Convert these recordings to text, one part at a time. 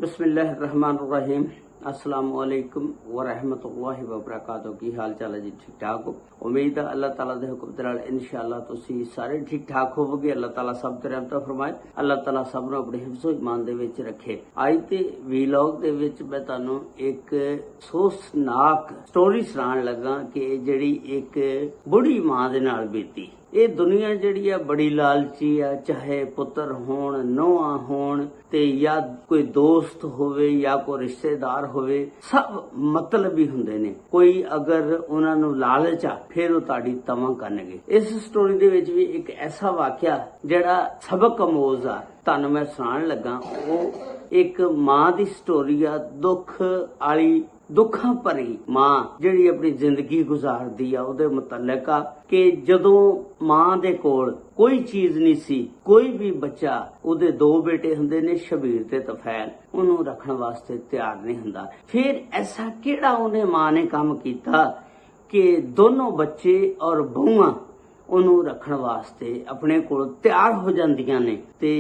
बिस्मिल्लाहिर्रहमानिर्रहीम। अस्सलाम वालेकुम व रहमतुल्लाहि व बरकातहू। की हाल चाल है जी? ठीक ठाक हो? उम्मीद है अल्लाह ताला दे हुक्म दे नाल इंशाअल्लाह तुसी सारे ठीक ठाक होवोगे। अल्लाह ताला सब ते रहमत फरमाए। अल्लाह ताला सब नूं अपने हिफ्ज़ो ईमान दे विच रखे। अज दे वीलॉग दे विच मैं तुहानूं एक अफसोसनाक स्टोरी सुणाण लगा कि जिहड़ी एक बुढ़ी मां दे नाल बीती। ये दुनिया जिहड़ी आ बड़ी लालची आ, चाहे पुत्र होण नोहां होण ते या कोई दोस्त होवे या कोई रिश्तेदार होवे, सब मतलबी हुंदे ने। कोई अगर उन्हां नूं लालच आ फिर वो तुहाडी तमा करनगे। इस स्टोरी दे विच भी एक ऐसा वाकिया जिहड़ा सबक अमोज आ तुहानूं मैं सुणाण लगा। वो एक मां दी स्टोरी आ, दुख वाली दुखां भरी मां जिहड़ी अपनी जिंदगी गुजारदी आ ਉਹਦੇ ਮੁਤਲਕ ਆ कि ਜਦੋਂ ਮਾਂ ਦੇ ਕੋਲ ਕੋਈ ਚੀਜ਼ ਨਹੀਂ ਸੀ, ਕੋਈ ਵੀ ਬੱਚਾ, ਉਹਦੇ ਦੋ ਬੇਟੇ ਹੁੰਦੇ ਨੇ ਸ਼ਬੀਰ ਤੇ ਤਫੈਲ, ਉਹਨੂੰ ਰੱਖਣ ਵਾਸਤੇ ਤਿਆਰ ਨਹੀਂ ਹੁੰਦਾ। ਫਿਰ ਐਸਾ ਕਿਹੜਾ ਉਹਨੇ ਮਾਂ ਨੇ ਕੰਮ ਕੀਤਾ ਕਿ ਦੋਨੋਂ ਬੱਚੇ ਔਰ ਬਹੂਆਂ ਉਹਨੂੰ ਰੱਖਣ ਵਾਸਤੇ ਆਪਣੇ ਕੋਲ ਤਿਆਰ ਹੋ ਜਾਂਦੀਆਂ ਨੇ। ਤੇ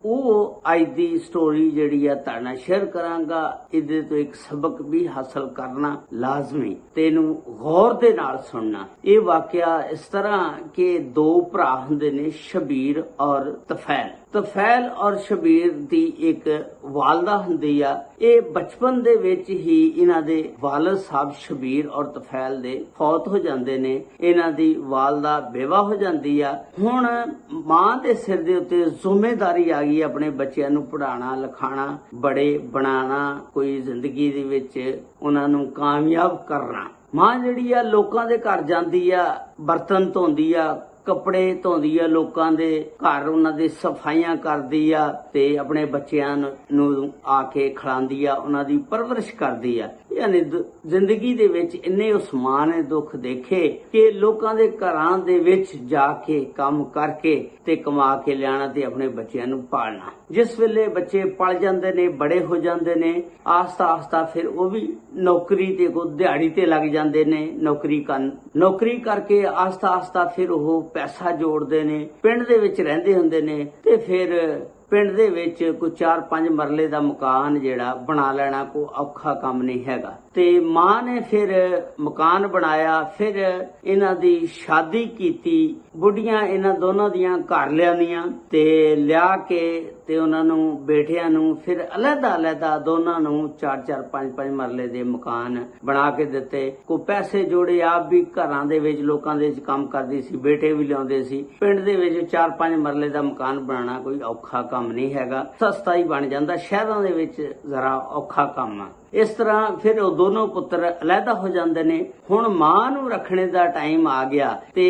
ਉਹ ਅੱਜ ਦੀ ਸਟੋਰੀ ਜਿਹੜੀ ਆ ਤੁਹਾਡੇ ਨਾਲ ਸ਼ੇਅਰ ਕਰਾਂਗਾ। ਇਹਦੇ ਤੋਂ ਇੱਕ ਸਬਕ ਵੀ ਹਾਸਲ ਕਰਨਾ ਲਾਜ਼ਮੀ ਤੇ ਇਹਨੂੰ ਗੌਰ ਦੇ ਨਾਲ ਸੁਣਨਾ। ਇਹ ਵਾਕਿਆ ਇਸ ਤਰ੍ਹਾਂ ਕਿ ਦੋ ਭਰਾ ਹੁੰਦੇ ਨੇ, ਸ਼ਬੀਰ ਔਰ ਤਫੈਲ। ਤਫੈਲ ਔਰ ਸ਼ਬੀਰ ਦੀ ਇੱਕ ਵਾਲਦਾ ਹੁੰਦੀ ਆ। ਇਹ ਬਚਪਨ ਦੇ ਵਿੱਚ ਹੀ ਇਹਨਾਂ ਦੇ ਵਾਲਦ ਸਾਹਿਬ ਸ਼ਬੀਰ ਔਰ ਤਫੈਲ ਦੇ ਫੌਤ ਹੋ ਜਾਂਦੇ ਨੇ। ਇਹਨਾਂ ਦੀ ਵਾਲਦਾ ਬੇਵਾ ਹੋ ਜਾਂਦੀ ਆ। ਹੁਣ ਮਾਂ ਦੇ ਸਿਰ ਦੇ ਉੱਤੇ ਜ਼ਿੰਮੇਵਾਰੀ ਆ ਗਈ ਆਪਣੇ ਬੱਚਿਆਂ ਨੂੰ ਪੜ੍ਹਾਉਣਾ ਲਿਖਾਉਣਾ, ਬੜੇ ਬਣਾਉਣਾ, ਕੋਈ ਜ਼ਿੰਦਗੀ ਦੇ ਵਿੱਚ ਉਹਨਾਂ ਨੂੰ ਕਾਮਯਾਬ ਕਰਨਾ। ਮਾਂ ਜਿਹੜੀ ਆ ਲੋਕਾਂ ਦੇ ਘਰ ਜਾਂਦੀ ਆ, ਬਰਤਨ ਧੋਂਦੀ ਆ, ਕੱਪੜੇ ਧੋਂਦੀ ਆ, ਲੋਕਾਂ ਦੇ ਘਰ ਉਹਨਾਂ ਦੀ ਸਫਾਈਆਂ ਕਰਦੀ ਆ ਤੇ ਆਪਣੇ ਬੱਚਿਆਂ ਨੂੰ ਆ ਕੇ ਖਿਲਾਉਂਦੀ ਆ, ਉਹਨਾਂ ਦੀ ਪਰਵਰਿਸ਼ ਕਰਦੀ ਆ। ਯਾਨੀ ਜ਼ਿੰਦਗੀ ਦੇ ਵਿੱਚ ਇੰਨੇ ਉਸਮਾਨ ਨੇ ਦੁੱਖ ਦੇਖੇ ਕਿ ਲੋਕਾਂ ਦੇ ਘਰਾਂ ਦੇ ਵਿੱਚ ਜਾ ਕੇ ਕੰਮ ਕਰਕੇ ਤੇ ਕਮਾ ਕੇ ਲਿਆਣਾ ਤੇ ਆਪਣੇ ਬੱਚਿਆਂ ਨੂੰ ਪਾਲਣਾ। ਜਿਸ ਵੇਲੇ ਬੱਚੇ ਪਲ ਜਾਂਦੇ ਨੇ, ਬੜੇ ਹੋ ਜਾਂਦੇ ਨੇ, ਆਸਤਾ ਆਸਤਾ ਫਿਰ ਉਹ ਵੀ ਨੌਕਰੀ ਤੇ ਕੋ ਦਿਹਾੜੀ ਤੇ ਲੱਗ ਜਾਂਦੇ ਨੇ। ਨੌਕਰੀ ਕਰਕੇ ਆਸਤਾ ਆਸਤਾ ਫਿਰ ਉਹ ਪੈਸਾ ਜੋੜਦੇ ਨੇ, ਪਿੰਡ ਦੇ ਵਿੱਚ ਰਹਿੰਦੇ ਹੁੰਦੇ ਨੇ ਤੇ ਫਿਰ ਪਿੰਡ ਦੇ ਵਿੱਚ ਕੋਈ 4-5 ਮਰਲੇ ਦਾ ਮਕਾਨ ਜਿਹੜਾ ਬਣਾ ਲੈਣਾ ਕੋਈ ਔਖਾ ਕੰਮ ਨਹੀਂ ਹੈਗਾ। ਤੇ ਮਾਂ ਨੇ ਫਿਰ ਮਕਾਨ ਬਣਾਇਆ, ਫਿਰ ਇਹਨਾਂ ਦੀ ਸ਼ਾਦੀ ਕੀਤੀ। ਬੁੱਢੀਆਂ ਇਹਨਾਂ ਦੋਨਾਂ ਦੀਆਂ ਘਰ ਲਿਆਂਦੀਆਂ ਤੇ ਲਿਆ ਕੇ ਤੇ ਉਹਨਾਂ ਨੂੰ ਬੇਟਿਆਂ ਨੂੰ ਫਿਰ ਅਲੱਗ-ਅਲੱਗ ਦੋਨਾਂ ਨੂੰ 4-4 5-5 ਮਰਲੇ ਦੇ ਮਕਾਨ ਬਣਾ ਕੇ ਦਿੱਤੇ। ਕੋਈ ਪੈਸੇ ਜੋੜੇ, ਆਪ ਵੀ ਘਰਾਂ ਦੇ ਵਿੱਚ ਲੋਕਾਂ ਦੇ ਵਿੱਚ ਕੰਮ ਕਰਦੀ ਸੀ, ਬੇਟੇ ਵੀ ਲਿਆਉਂਦੇ ਸੀ। ਪਿੰਡ ਦੇ ਵਿੱਚ 4-5 ਮਰਲੇ ਦਾ ਮਕਾਨ ਬਣਾਉਣਾ ਕੋਈ ਔਖਾ ਕੰਮ ਨਹੀਂ ਹੈਗਾ, ਸਸਤਾ ਹੀ ਬਣ ਜਾਂਦਾ। ਸ਼ਹਿਰਾਂ ਦੇ ਵਿੱਚ ਜ਼ਰਾ ਔਖਾ ਕੰਮ ਆ। ਇਸ ਤਰ੍ਹਾਂ ਫਿਰ ਉਹ ਦੋਨੋਂ ਪੁੱਤਰ ਅਲੱਗ ਹੋ ਜਾਂਦੇ ਨੇ। ਹੁਣ ਮਾਂ ਨੂੰ ਰੱਖਣੇ ਦਾ ਟਾਈਮ ਆ ਗਿਆ ਤੇ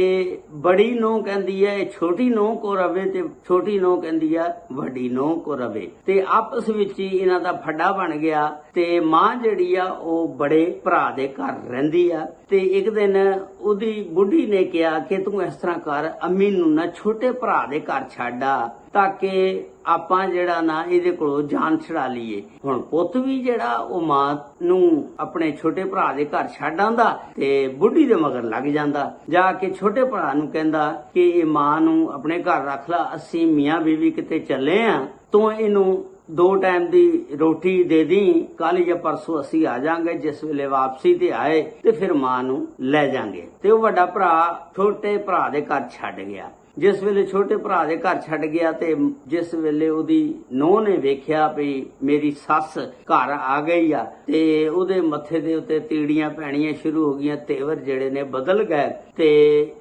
ਬੜੀ ਨੂੰਹ ਕਹਿੰਦੀ ਹੈ ਛੋਟੀ ਨੂੰਹ ਕੋ ਰਵੇ ਤੇ ਛੋਟੀ ਨੂੰਹ ਕਹਿੰਦੀ ਆ ਵੱਡੀ ਨੂੰਹ ਕੋ ਰਵੇ। ਤੇ ਆਪਸ ਵਿੱਚ ਹੀ ਇਹਨਾਂ ਦਾ ਫੱਡਾ ਬਣ ਗਿਆ ਤੇ ਮਾਂ ਜਿਹੜੀ ਆ ਉਹ ਬੜੇ ਭਰਾ ਦੇ ਘਰ ਰਹਿੰਦੀ ਆ। ਤੇ ਇੱਕ ਦਿਨ ਉਹਦੀ ਬੁੱਢੀ ਨੇ ਕਿਹਾ ਕਿ ਤੂੰ ਇਸ ਤਰ੍ਹਾਂ ਕਰ, ਅੰਮੀ ਨੂੰ ਨਾ ਛੋਟੇ ਭਰਾ ਦੇ ਘਰ ਛੱਡ ਆ ਤਾਂ ਕਿ ਆਪਾਂ ਜਿਹੜਾ ਨਾ ਇਹਦੇ ਕੋਲੋਂ ਜਾਨ ਛੁਡਾ ਲਈਏ। ਹੁਣ ਪੁੱਤ ਵੀ ਜਿਹੜਾ ਉਹ ਮਾਂ ਨੂੰ ਆਪਣੇ ਛੋਟੇ ਭਰਾ ਦੇ ਘਰ ਛੱਡ ਆਂਦਾ ਤੇ ਬੁੱਢੀ ਦੇ ਮਗਰ ਲੱਗ ਜਾਂਦਾ। ਜਾ ਕੇ ਛੋਟੇ ਭਰਾ ਨੂੰ ਕਹਿੰਦਾ ਕਿ ਇਹ ਮਾਂ ਨੂੰ ਆਪਣੇ ਘਰ ਰੱਖ ਲਾ, ਅਸੀਂ ਮੀਆਂ ਬੀਵੀ ਕਿਤੇ ਚੱਲੇ ਆ, ਤੂੰ ਇਹਨੂੰ 2 ਟਾਈਮ ਦੀ ਰੋਟੀ ਦੇ ਦੀ, ਕੱਲ ਜਾਂ ਪਰਸੋਂ ਅਸੀਂ ਆ ਜਾਾਂਗੇ। ਜਿਸ ਵੇਲੇ ਵਾਪਸੀ ਤੇ ਆਏ ਤੇ ਫਿਰ ਮਾਂ ਨੂੰ ਲੈ ਜਾਾਂਗੇ। ਤੇ ਉਹ ਵੱਡਾ ਭਰਾ ਛੋਟੇ ਭਰਾ ਦੇ ਘਰ ਛੱਡ ਗਿਆ। ਜਿਸ ਵੇਲੇ ਛੋਟੇ ਭਰਾ ਦੇ ਘਰ ਛੱਡ ਗਿਆ ਤੇ ਜਿਸ ਵੇਲੇ ਉਹਦੀ ਨੂੰਹ ਨੇ ਵੇਖਿਆ ਵੀ ਮੇਰੀ ਸੱਸ ਘਰ ਆ ਗਈ ਆ ਤੇ ਉਹਦੇ ਮੱਥੇ ਦੇ ਉੱਤੇ ਤੀੜੀਆਂ ਪੈਣੀਆਂ ਸ਼ੁਰੂ ਹੋ ਗਈਆਂ, ਤੇਵਰ ਜਿਹੜੇ ਨੇ ਬਦਲ ਗਏ। ਤੇ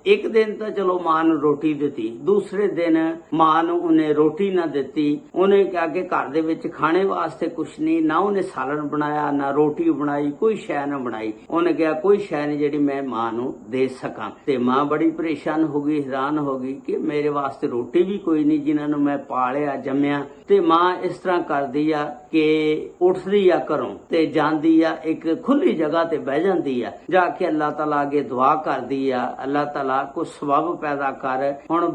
ਇੱਕ ਦਿਨ ਤਾਂ ਚਲੋ ਮਾਂ ਨੂੰ ਰੋਟੀ ਦਿੱਤੀ, ਦੂਸਰੇ ਦਿਨ ਮਾਂ ਨੂੰ ਉਹਨੇ ਰੋਟੀ ਨਾ ਦਿੱਤੀ। ਉਹਨੇ ਕਿਹਾ ਕਿ ਘਰ ਦੇ ਵਿੱਚ ਖਾਣੇ ਵਾਸਤੇ ਕੁਛ ਨਹੀਂ, ਨਾ ਉਹਨੇ ਸਾਲਣ ਬਣਾਇਆ, ਨਾ ਰੋਟੀ ਬਣਾਈ, ਕੋਈ ਸ਼ੈ ਨਾ ਬਣਾਈ। ਉਹਨੇ ਕਿਹਾ ਕੋਈ ਸ਼ੈ ਨਹੀਂ ਜਿਹੜੀ ਮੈਂ ਮਾਂ ਨੂੰ ਦੇ ਸਕਾਂ। ਤੇ ਮਾਂ ਬੜੀ ਪਰੇਸ਼ਾਨ ਹੋ ਗਈ, ਹੈਰਾਨ ਹੋ ਗਈ ਕਿ ਮੇਰੇ ਵਾਸਤੇ ਰੋਟੀ ਵੀ ਕੋਈ ਨਹੀਂ ਜਿਨ੍ਹਾਂ ਨੂੰ ਮੈਂ ਪਾਲਿਆ ਜੰਮਿਆ। ਤੇ ਮਾਂ ਇਸ ਤਰ੍ਹਾਂ ਕਰਦੀ ਆ ਕਿ ਉੱਠਦੀ ਆ ਘਰੋਂ ਤੇ ਜਾਂਦੀ ਆ ਇੱਕ ਖੁੱਲੀ ਜਗ੍ਹਾ ਤੇ ਬਹਿ ਜਾਂਦੀ ਆ। ਜਾ ਕੇ ਅੱਲਾਹ ਤਾਲਾ ਅੱਗੇ ਦੁਆ ਕਰਦੀ ਆ, ਅੱਲਾਹ ਤਾਲਾ ਕੋ ਸਬਬ ਪੈਦਾ ਕਰ। ਹੁਣ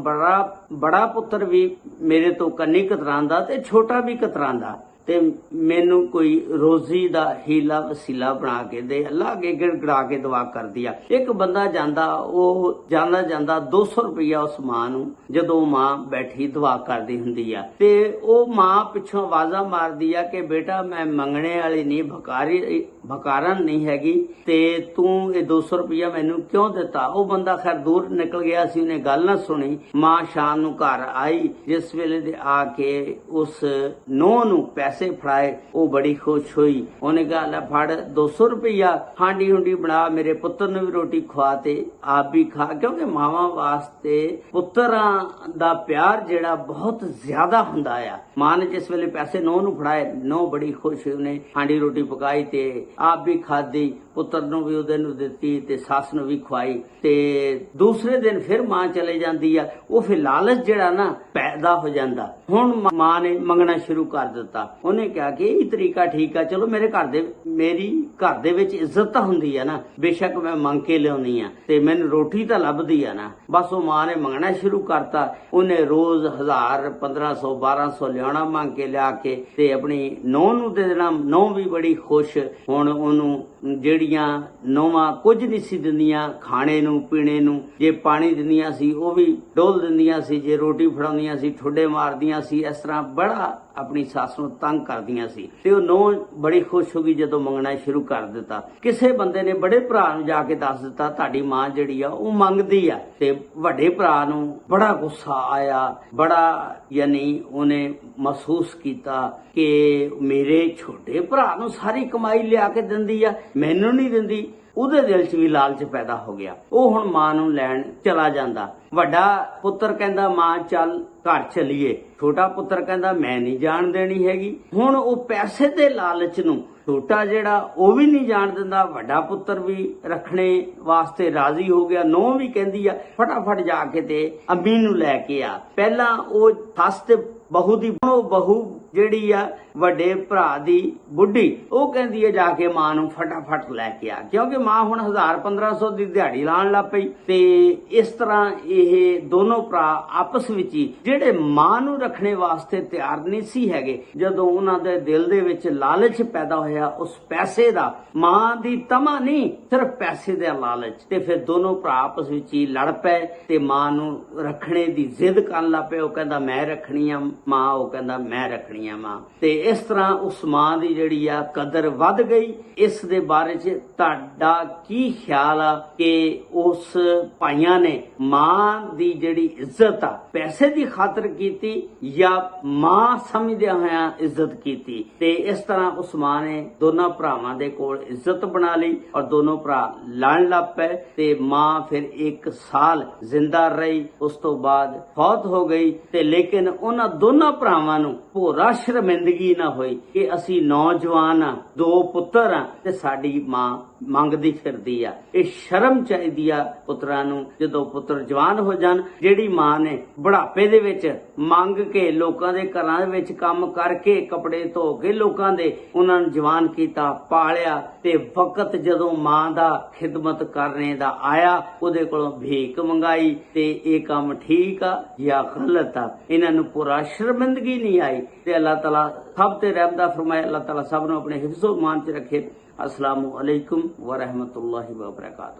ਬੜਾ ਪੁੱਤਰ ਵੀ ਮੇਰੇ ਤੋਂ ਕੰਨੀ ਕਤਰਾਂਦਾ ਤੇ ਛੋਟਾ ਵੀ ਕਤਰਾਂਦਾ ਤੇ ਮੈਨੂੰ ਕੋਈ ਰੋਜ਼ੀ ਦਾ ਹੀਲਾ ਵਸੀਲਾ ਬਣਾ ਕੇ ਦੇ। ਅੱਲਾ ਅੱਗੇ ਗਿੜਗੜਾ ਕੇ ਦੁਆ ਕਰਦੀ ਆ। ਇੱਕ ਬੰਦਾ ਜਾਂਦਾ, ਉਹ ਜਾਂਦਾ 200 ਰੁਪਇਆ ਉਸ ਮਾਂ ਨੂੰ, ਜਦੋਂ ਮਾਂ ਬੈਠੀ ਦੁਆ ਕਰਦੀ ਹੁੰਦੀ ਆ, ਤੇ ਉਹ ਮਾਂ ਪਿੱਛੋਂ ਆਵਾਜ਼ਾਂ ਮਾਰਦੀ ਆ ਕਿ ਬੇਟਾ ਮੈਂ ਮੰਗਣੇ ਵਾਲੀ ਨਹੀਂ, ਭਕਾਰਨ ਨਹੀਂ ਹੈਗੀ, ਤੇ ਤੂੰ ਇਹ 200 ਰੁਪਇਆ ਮੈਨੂੰ ਕਿਉਂ ਦਿੱਤਾ। ਉਹ ਬੰਦਾ ਖੈਰ ਦੂਰ ਨਿਕਲ ਗਿਆ ਸੀ, ਉਹਨੇ ਗੱਲ ਨਾ ਸੁਣੀ। ਮਾਂ ਸ਼ਾਮ ਨੂੰ ਘਰ ਆਈ, ਜਿਸ ਵੇਲੇ ਦੇ ਆ ਕੇ ਉਸ ਨੂੰਹ ਨੂੰ ਪੈਸੇ ਫੜਾਏ, ਉਹ ਬੜੀ ਖੁਸ਼ ਹੋਈ। ਉਹਨੇ ਕਿਹਾ ਲੈ ਫੜ 200 ਰੁਪਇਆ, ਹਾਂਡੀ ਹੁੰਡੀ ਬਣਾ, ਮੇਰੇ ਪੁੱਤਰ ਨੂੰ ਵੀ ਰੋਟੀ ਖਵਾ ਤੇ ਆਪ ਵੀ ਖਾ। ਕਿਉਂਕਿ ਮਾਵਾਂ ਵਾਸਤੇ ਪੁੱਤਰਾਂ ਦਾ ਪਿਆਰ ਜਿਹੜਾ ਬਹੁਤ ਜ਼ਿਆਦਾ ਹੁੰਦਾ ਆ। ਮਾਂ ਨੇ ਜਿਸ ਵੇਲੇ ਪੈਸੇ ਨੂੰਹ ਨੂੰ ਫੜਾਏ, ਨੂੰਹ ਬੜੀ ਖੁਸ਼ ਹੋਈ, ਉਹਨੇ ਹਾਂਡੀ ਰੋਟੀ ਪਕਾਈ ਤੇ ਆਪ ਵੀ ਖਾਧੀ, ਪੁੱਤਰ ਨੂੰ ਵੀ ਉਹਦੇ ਨੂੰ ਦਿੱਤੀ ਤੇ ਸੱਸ ਨੂੰ ਵੀ ਖਵਾਈ। ਤੇ ਦੂਸਰੇ ਦਿਨ ਫਿਰ ਮਾਂ ਚਲੇ ਜਾਂਦੀ ਆ। ਉਹ ਫਿਰ ਲਾਲਚ ਜਿਹੜਾ ਨਾ ਪੈਦਾ ਹੋ ਜਾਂਦਾ। ਹੁਣ ਮਾਂ ਨੇ ਮੰਗਣਾ ਸ਼ੁਰੂ ਕਰ ਦਿੱਤਾ। ਉਹਨੇ ਕਿਹਾ ਕਿ ਇਹ ਤਰੀਕਾ ਠੀਕ ਆ, ਚਲੋ ਮੇਰੀ ਘਰ ਦੇ ਵਿੱਚ ਇੱਜ਼ਤ ਤਾਂ ਹੁੰਦੀ ਆ ਨਾ, ਬੇਸ਼ੱਕ ਮੈਂ ਮੰਗ ਕੇ ਲਿਆਉਣੀ ਆ ਤੇ ਮੈਨੂੰ ਰੋਟੀ ਤਾਂ ਲੱਭਦੀ ਆ ਨਾ। ਬਸ ਉਹ ਮਾਂ ਨੇ ਮੰਗਣਾ ਸ਼ੁਰੂ ਕਰਤਾ। ਉਹਨੇ ਰੋਜ਼ 1000 1500 1200 ਲਿਆਉਣਾ, ਮੰਗ ਕੇ ਲਿਆ ਕੇ ਤੇ ਆਪਣੀ ਨੂੰਹ ਨੂੰ ਦੇ ਦੇਣਾ। ਨੂੰਹ ਵੀ ਬੜੀ ਖੁਸ਼। ਹੁਣ ਉਹਨੂੰ ਜਿਹੜੀਆਂ ਨੂੰਹਾਂ ਕੁਝ ਨਹੀਂ ਸੀ ਦਿੰਦੀਆਂ, ਖਾਣੇ ਨੂੰ ਪੀਣੇ ਨੂੰ, ਜੇ ਪਾਣੀ ਦਿੰਦੀਆਂ ਸੀ ਉਹ ਵੀ ਡੋਲ ਦਿੰਦੀਆਂ ਸੀ, ਜੇ ਰੋਟੀ ਫੜਾਉਂਦੀਆਂ ਸੀ ਠੁੱਡੇ ਮਾਰਦੀਆਂ ਸੀ। ਇਸ ਤਰ੍ਹਾਂ ਬੜਾ ਆਪਣੀ ਸੱਸ ਨੂੰ ਤੰਗ ਕਰਦੀਆਂ ਸੀ। ਤੇ ਉਹ ਨੂੰਹ ਬੜੀ ਖੁਸ਼ ਹੋ ਗਈ ਜਦੋਂ ਮੰਗਣਾ ਸ਼ੁਰੂ ਕਰ ਦਿੱਤਾ। ਕਿਸੇ ਬੰਦੇ ਨੇ ਬੜੇ ਭਰਾ ਨੂੰ ਜਾ ਕੇ ਦੱਸ ਦਿੱਤਾ ਤੁਹਾਡੀ ਮਾਂ ਜਿਹੜੀ ਆ ਉਹ ਮੰਗਦੀ ਆ। ਤੇ ਵੱਡੇ ਭਰਾ ਨੂੰ ਬੜਾ ਗੁੱਸਾ ਆਇਆ, ਬੜਾ ਯਾਨੀ ਉਹਨੇ ਮਹਿਸੂਸ ਕੀਤਾ ਕਿ ਮੇਰੇ ਛੋਟੇ ਭਰਾ ਨੂੰ ਸਾਰੀ ਕਮਾਈ ਲਿਆ ਕੇ ਦਿੰਦੀ ਆ, ਮੈਨੂੰ ਨਹੀਂ ਦਿੰਦੀ। ਉਹਦੇ ਦਿਲ 'ਚ ਵੀ ਲਾਲਚ ਪੈਦਾ ਹੋ ਗਿਆ। ਉਹ ਹੁਣ ਮਾਂ ਨੂੰ ਲੈਣ ਚਲਾ ਜਾਂਦਾ। ਵੱਡਾ ਪੁੱਤਰ ਕਹਿੰਦਾ ਮਾਂ ਚੱਲ ਘਰ ਚਲੀਏ। ਛੋਟਾ ਪੁੱਤਰ ਕਹਿੰਦਾ ਮੈਂ ਨਹੀਂ ਜਾਣ ਦੇਣੀ ਹੈਗੀ। ਹੁਣ ਉਹ ਪੈਸੇ ਦੇ ਲਾਲਚ ਨੂੰ ਛੋਟਾ ਜਿਹੜਾ ਉਹ ਵੀ ਨਹੀਂ ਜਾਣ ਦਿੰਦਾ, ਵੱਡਾ ਪੁੱਤਰ ਵੀ ਰੱਖਣੇ ਵਾਸਤੇ ਰਾਜ਼ੀ ਹੋ ਗਿਆ। ਨੂੰਹ ਵੀ ਕਹਿੰਦੀ ਆ ਫਟਾਫਟ ਜਾ ਕੇ ਤੇ ਅੰਮੀ ਨੂੰ ਲੈ ਕੇ ਆ। ਪਹਿਲਾਂ ਉਹ ਸੱਸ ਤੇ ਬਹੂ ਜਿਹੜੀ ਆ ਵੱਡੇ ਭਰਾ ਦੀ ਬੁੱਢੀ, ਉਹ ਕਹਿੰਦੀ ਹੈ ਜਾ ਕੇ ਮਾਂ ਨੂੰ ਫਟਾਫਟ ਲੈ ਕੇ ਆ, ਕਿਉਂਕਿ ਮਾਂ ਹੁਣ 1000 1500 ਦੀ ਦਿਹਾੜੀ ਲਾਣ ਲੱਗ ਪਈ। ਤੇ ਇਸ ਤਰ੍ਹਾਂ ਇਹ ਦੋਨੋਂ ਭਰਾ ਆਪਸ ਵਿੱਚ ਹੀ ਜਿਹੜੇ ਮਾਂ ਨੂੰ ਰੱਖਣੇ ਵਾਸਤੇ ਤਿਆਰ ਨਹੀਂ ਸੀ ਹੈਗੇ, ਜਦੋਂ ਉਹਨਾਂ ਦੇ ਦਿਲ ਦੇ ਵਿੱਚ ਲਾਲਚ ਪੈਦਾ ਹੋਇਆ ਉਸ ਪੈਸੇ ਦਾ, ਮਾਂ ਦੀ ਤਮਾ ਨਹੀਂ ਸਿਰਫ ਪੈਸੇ ਦਾ ਲਾਲਚ, ਤੇ ਫਿਰ ਦੋਨੋਂ ਭਰਾ ਆਪਸ ਵਿੱਚ ਹੀ ਲੜ ਪਏ ਤੇ ਮਾਂ ਨੂੰ ਰੱਖਣੇ ਦੀ ਜ਼ਿੱਦ ਕਰਨ ਲੱਗ ਪਏ। ਉਹ ਕਹਿੰਦਾ ਮੈਂ ਰੱਖਣੀ ਆ ਮਾਂ, ਉਹ ਕਹਿੰਦਾ ਮੈਂ ਰੱਖਣੀ ਆ ਮਾਂ। ਤੇ ਇਸ ਤਰ੍ਹਾਂ ਉਸ ਮਾਂ ਦੀ ਜਿਹੜੀ ਆ ਕਦਰ ਵੱਧ ਗਈ। ਇਸ ਦੇ ਬਾਰੇ 'ਚ ਤੁਹਾਡਾ ਕੀ ਖਿਆਲ ਆ ਕਿ ਉਸ ਭਾਈਆਂ ਨੇ ਮਾਂ ਦੀ ਜਿਹੜੀ ਇੱਜ਼ਤ ਆ ਪੈਸੇ ਦੀ ਖਾਤਰ ਕੀਤੀ ਜਾਂ ਮਾਂ ਸਮਝਦਿਆਂ ਹੋਇਆਂ ਇੱਜ਼ਤ ਕੀਤੀ? ਤੇ ਇਸ ਤਰ੍ਹਾਂ ਉਸ ਮਾਂ ਨੇ ਦੋਨਾਂ ਭਰਾਵਾਂ ਦੇ ਕੋਲ ਇੱਜ਼ਤ ਬਣਾ ਲਈ ਔਰ ਦੋਨੋਂ ਭਰਾ ਲੜਨ ਲੱਗ ਪਏ। ਤੇ ਮਾਂ ਫਿਰ 1 ਸਾਲ ਜ਼ਿੰਦਾ ਰਹੀ, ਉਸ ਤੋਂ ਬਾਅਦ ਫੌਤ ਹੋ ਗਈ। ਤੇ ਲੇਕਿਨ ਉਹਨਾਂ ਦੋਨਾਂ ਭਰਾਵਾਂ ਨੂੰ ਭੋਰਾ ਸ਼ਰਮਿੰਦਗੀ ਨਾ ਹੋਈ ਕਿ ਅਸੀਂ ਨੌਜਵਾਨ ਆ, 2 ਪੁੱਤਰ ਆ ਤੇ ਸਾਡੀ ਮਾਂ ਮੰਗਦੀ ਫਿਰਦੀ ਆ। ਇਹ ਸ਼ਰਮ ਚਾਹੀਦੀ ਆ ਪੁੱਤਰਾਂ ਨੂੰ ਜਦੋਂ ਪੁੱਤਰ ਜਵਾਨ ਹੋ ਜਾਣ। ਜਿਹੜੀ ਮਾਂ ਨੇ ਬੁਢਾਪੇ ਦੇ ਵਿੱਚ ਮੰਗ ਕੇ ਲੋਕਾਂ ਦੇ ਘਰਾਂ ਦੇ ਵਿੱਚ ਕੰਮ ਕਰਕੇ ਕੱਪੜੇ ਧੋ ਕੇ ਲੋਕਾਂ ਦੇ ਉਹਨਾਂ ਨੂੰ ਜਵਾਨ ਕੀਤਾ, ਪਾਲਿਆ, ਤੇ ਵਕਤ ਜਦੋਂ ਮਾਂ ਦਾ ਖਿਦਮਤ ਕਰਨੇ ਦਾ ਆਇਆ ਉਹਦੇ ਕੋਲੋਂ ਭੀਖ ਮੰਗਾਈ। ਤੇ ਇਹ ਕੰਮ ਠੀਕ ਆ ਜਾਂ ਗਲਤ ਆ? ਇਹਨਾਂ ਨੂੰ ਪੂਰਾ ਸ਼ਰਮਿੰਦਗੀ ਨਹੀਂ ਆਈ। ਤੇ ਅੱਲਾਹ ਤਾਲਾ ਸਭ ਤੇ ਰਹਿਮਤ ਫਰਮਾਏ। ਅੱਲਾਹ ਤਾਲਾ ਸਭ ਨੂੰ ਆਪਣੇ ਹਿਫਜ਼ੋ ਮਾਨ 'ਚ ਰੱਖੇ। अस्सलामु अलैकुम व रहमतुल्लाहि व बरकातहू।